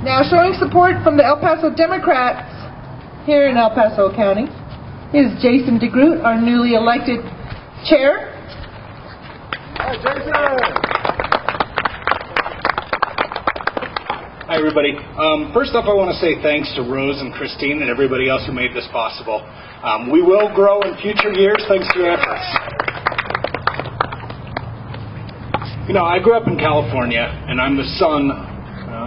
Now showing support from the El Paso Democrats here in El Paso County is Jason DeGroot, our newly elected chair. Hi, Jason! Hi, everybody. First off, I want to say thanks to Rose and Christine and everybody else who made this possible. We will grow in future years thanks to your efforts. You know, I grew up in California, and I'm the son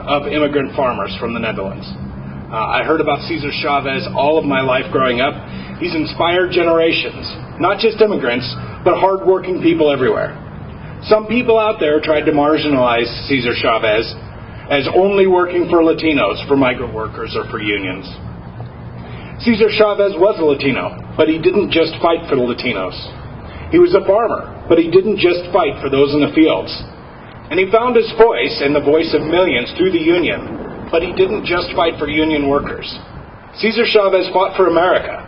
of immigrant farmers from the Netherlands. I heard about Cesar Chavez all of my life growing up. He's inspired generations, not just immigrants, but hardworking people everywhere. Some people out there tried to marginalize Cesar Chavez as only working for Latinos, for migrant workers, or for unions. Cesar Chavez was a Latino, but he didn't just fight for the Latinos. He was a farmer, but he didn't just fight for those in the fields. And he found his voice and the voice of millions through the union, but he didn't just fight for union workers. Cesar Chavez fought for America.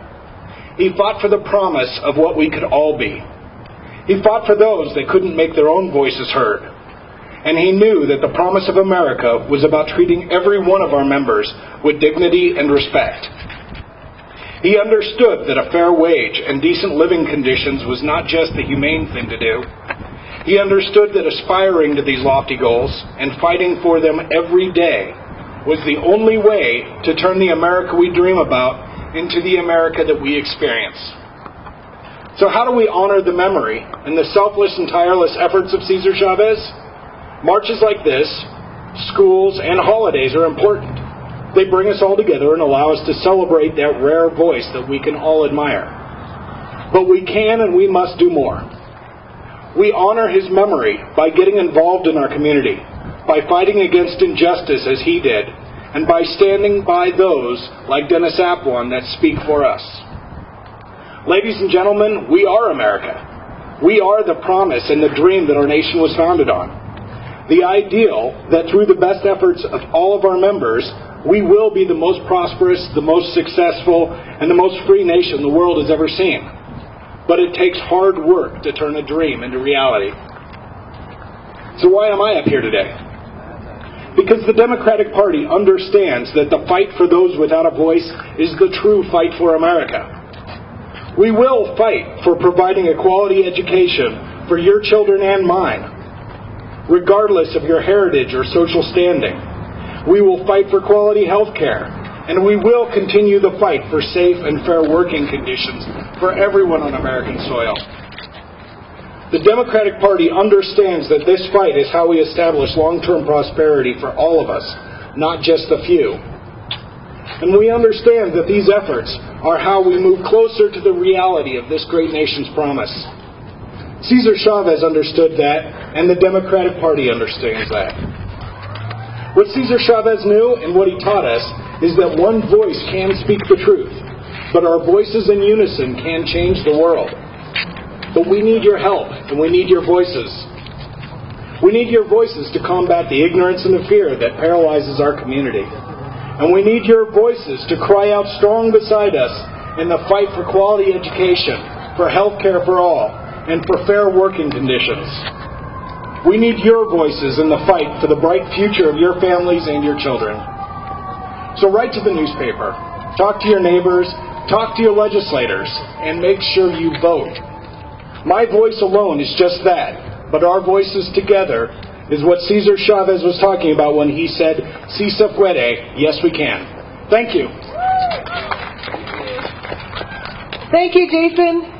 He fought for the promise of what we could all be. He fought for those that couldn't make their own voices heard. And he knew that the promise of America was about treating every one of our members with dignity and respect. He understood that a fair wage and decent living conditions was not just the humane thing to do. He understood that aspiring to these lofty goals and fighting for them every day was the only way to turn the America we dream about into the America that we experience. So how do we honor the memory and the selfless and tireless efforts of Cesar Chavez? Marches like this, schools, and holidays are important. They bring us all together and allow us to celebrate that rare voice that we can all admire. But we can and we must do more. We honor his memory by getting involved in our community, by fighting against injustice as he did, and by standing by those like Dennis Apwan that speak for us. Ladies and gentlemen, we are America. We are the promise and the dream that our nation was founded on. The ideal that through the best efforts of all of our members, we will be the most prosperous, the most successful, and the most free nation the world has ever seen. But it takes hard work to turn a dream into reality. So why am I up here today? Because the Democratic Party understands that the fight for those without a voice is the true fight for America. We will fight for providing a quality education for your children and mine, regardless of your heritage or social standing. We will fight for quality health care. And we will continue the fight for safe and fair working conditions for everyone on American soil. The Democratic Party understands that this fight is how we establish long-term prosperity for all of us, not just a few. And we understand that these efforts are how we move closer to the reality of this great nation's promise. Cesar Chavez understood that, and the Democratic Party understands that. What Cesar Chavez knew and what he taught us is that one voice can speak the truth, but our voices in unison can change the world. But we need your help, and we need your voices. We need your voices to combat the ignorance and the fear that paralyzes our community. And we need your voices to cry out strong beside us in the fight for quality education, for health care for all, and for fair working conditions. We need your voices in the fight for the bright future of your families and your children. So write to the newspaper, talk to your neighbors, talk to your legislators, and make sure you vote. My voice alone is just that, but our voices together is what Cesar Chavez was talking about when he said, "Si se puede," yes we can. Thank you. Thank you, Jason.